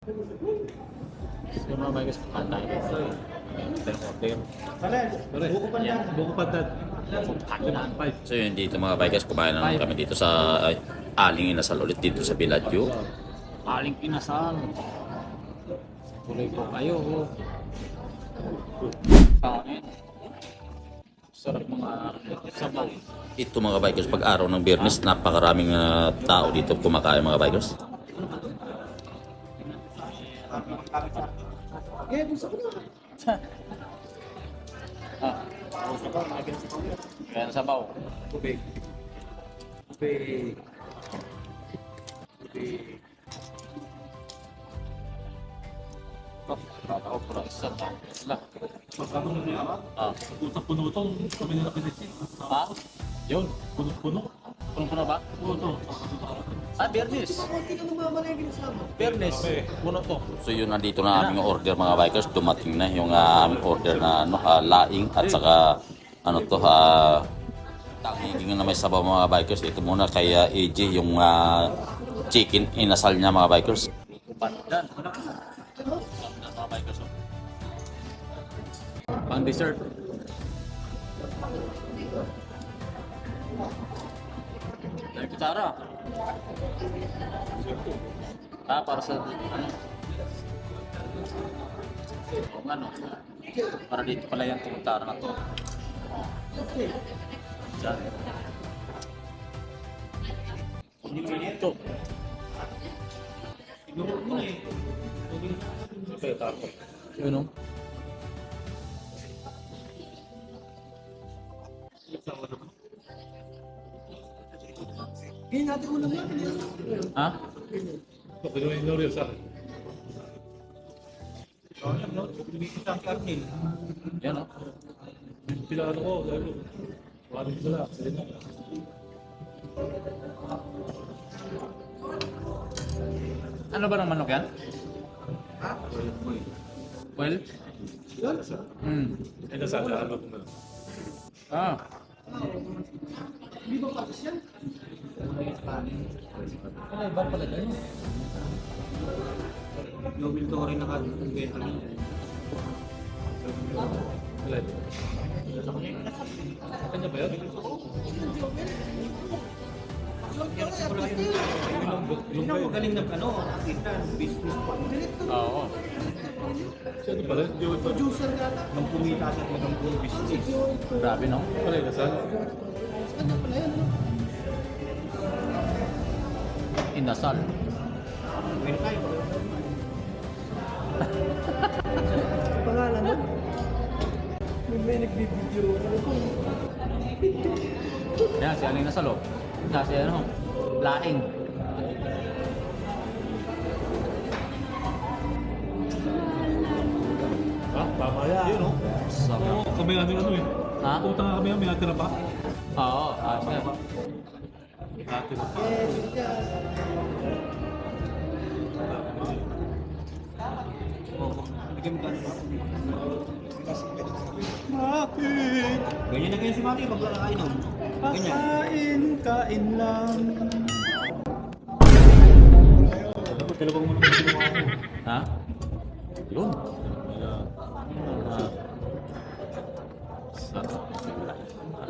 So mga bikers, pantay. Buko pandan. So yun dito mga bikers, kumain na naman kami dito sa Aling Inasal ulit dito sa Villaggio. Aling Inasal. Tuloy po kayo. Kain. Sarap mga sabaw. Ito mga bikers, pag araw ng Biyernes, napakaraming tao dito kumakain mga bikers. Kaya sabaw. Tubig. Tubig. Tubig. Ako pura isa ta. Sila. Magkano na niya? Puno to. Kami nila pinitin. Ha? Yun. Puno. Puno ba? Puno. Biyernes. Biyernes. Puno to. So yun, nandito na aming order mga bikers. Dumating na yung aming order na laing at saka tangiging na may sabaw mga bikers. Ito muna kay AJ yung chicken inasal niya mga bikers. Pandan. Mga bikers. Pang dessert. Dari kutsara. Para sa ano? Para dito pala yung kutsara na to. Diyan. Ito. Yun o. Ha? Okay, no, no real sa akin. Isang karnil. Yan o. Pila ko, lalo. Wala sila. Ano ba ng manok yan? Well? Ay, nasa ano ko na. Ah. Ano iba pala dyan? Nobel to rin nakabenta niya. Alin? Kanya ba yun? Yung magaling na business pa. Oo. Sino pala? Producer ng kumita sa ng business. Grabe no? Pala yung nasal? Inasal. Pangalan mo? May nagbibideo. Yan, si Aling Inasal o. Si ano? Laing. Ha? Pamaya. Yun o. Sama. Kami ano eh. Ha? Utang nga kami, may natira pa. Oo. Siya. Natira pa. Bigyan mo gano'n ba? Bakit? Ganyan na ganyan si Maki pag wala kainom. Ganyan. Kain lang. Talabang mo naman sila ako. Ha? Yun.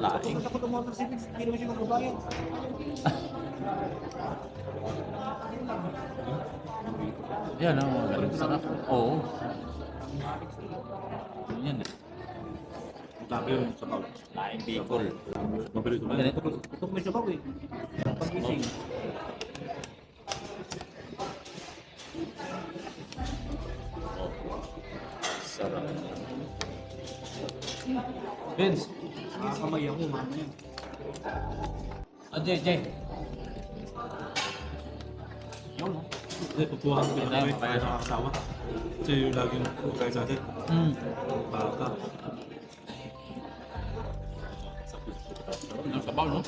Laing. Ako ng motor civics, hindi naman siya magbabayad. Yan o. Galing sarap. Oo. Yan eh. Sabi yun sa pao. Laing Bicol. Mabilis naman. Ganito. Ito ko may sabaw eh. Pag-gising. Sarap. Vince. Nakakamay ako, mamaya. Jay. Yun o. Hindi, pupuhan ko na kami para nakakasawa. Kasi yung laging pagkain sa atin. Baka. Ang sabaw no?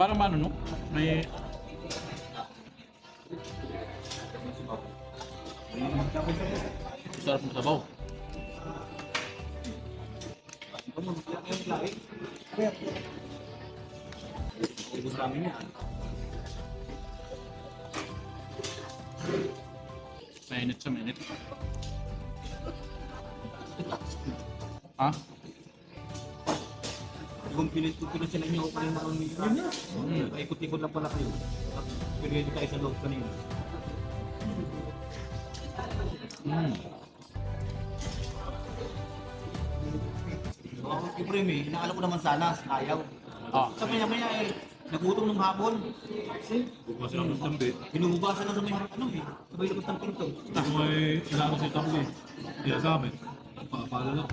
Parang ano no? May... Sarap ng sabaw. Ito mo, yung lahi. Ibig namin yan. Mainit sa mainit. Ha? Kung pilit sila inyo ako kanina kung yun na. Paikot-ikot lang pala kayo. Pinili tayo sa loob kanina. Siyempre may, inaalam ko naman sana, ayaw. Sa maya-maya nagutom nung hapon. Bukas lang ng tambi. Binuhugasan na sa may sabay labas ng pinto. Kung may ilano si tambi, kaya sa amin, pakapala lang.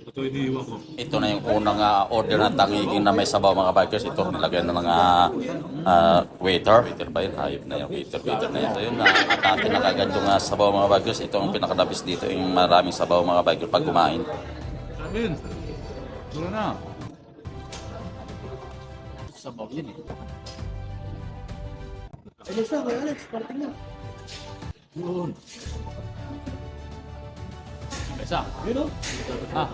Ito iniiwan ko. Ito na yung unang order ng tangiging na may sabaw mga bikers. Ito, nilagyan na ng waiter. Waiter ba yun? Hayop na yung waiter. Waiter na yun. So yun, atin na kagad yung sabaw mga bikers. Ito ang pinakadabis dito, yung maraming sabaw mga bikers pag kumain. Sabihin. Tulo na. Sabaw yun eh. Alex na, kaya Alex, parating na. Yun. Isa. Yun o. Ah.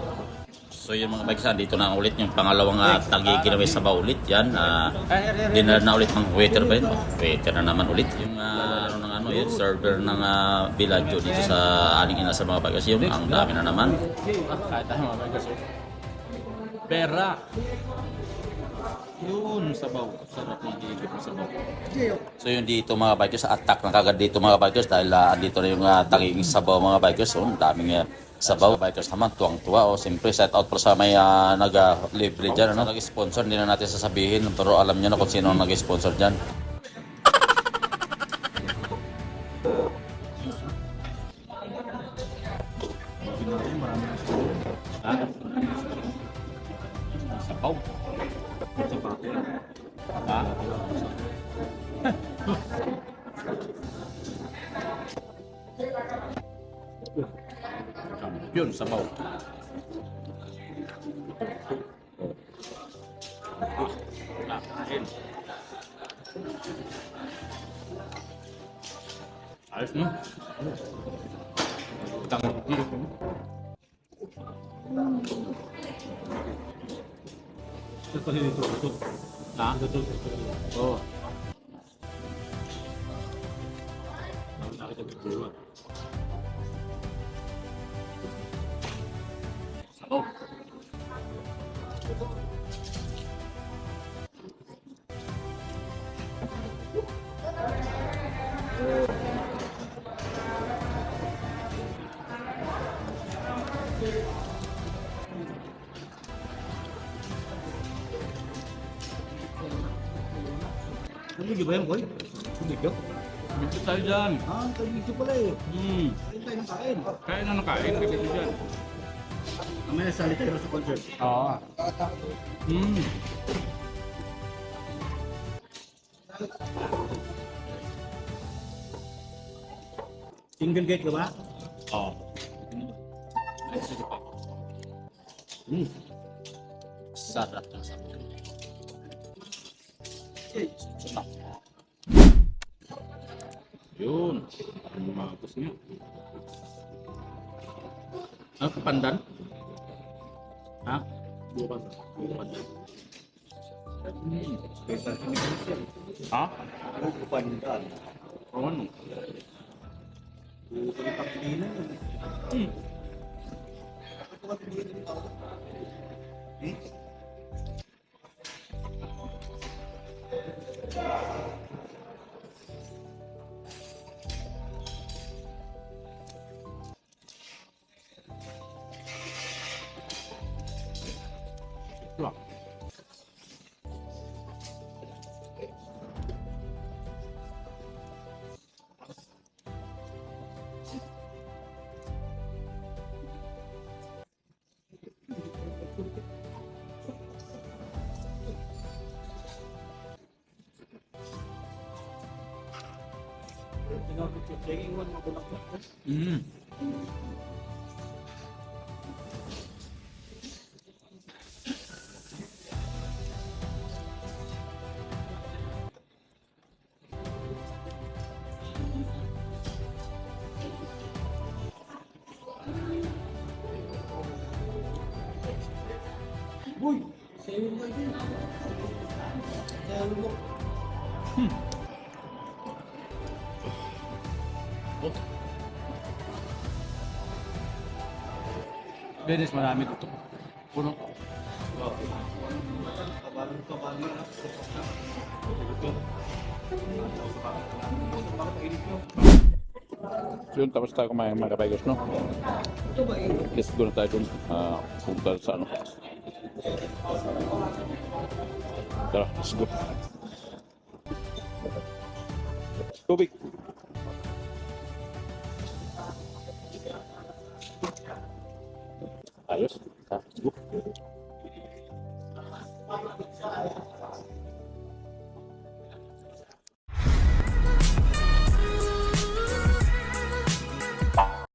So yun mga bikers, dito na ulit yung pangalawang tangiging na may sabaw ulit. Yan, dinner na ulit ng waiter ba yun? Waiter na naman ulit. Yung yun, server ng Villaggio dito sa aling ina sa mga bikers. Yung ang dami na naman. Kahit tayo mga bikers. Pera. Yun, sabaw. Sarap ng higit ng sabaw. So yun dito mga bikers, attack na kagad dito mga bikers dahil dito na yung tanging sabaw mga bikers. So daming sabaw. Bikers naman tuwang-tuwa. O siyempre set out po sa may nag-libre dyan. Nag-sponsor, hindi na natin sasabihin. Pero alam nyo na kung sino ang nag-sponsor dyan. Sabaw. Ha? Yun, sabaw. Ayos no? Tanggi. Ito pa rin ito. Ha? Ito. Oo. Nakita ko ito. Sabaw. Nabigyo ba yan, boy? Nabigyo? Bigyan tayo dyan. Nabigyo pala eh. Kain tayo ng kain. Kaya na nakain. Bigyan tayo dyan. Mamaya sali tayo sa concert. Oo. Single gate ka ba? Oo. Sarap ng sabaw. Sarap. Yun. Magos niya. Pandan? Ha? Bukas. Pandan. Special commission. Ha? Pandan. Oo, ano? Pagpilinan yun. Ito. Boy, sa'yo ba yun? Sa'yo mo. Dennis, marami dito. Puno. Yun, tapos tayo kumain mga kapagos, no? Let's go na tayo dun. Punta sa ano. Tara, let's go. Tubig. Ayos. Let's go.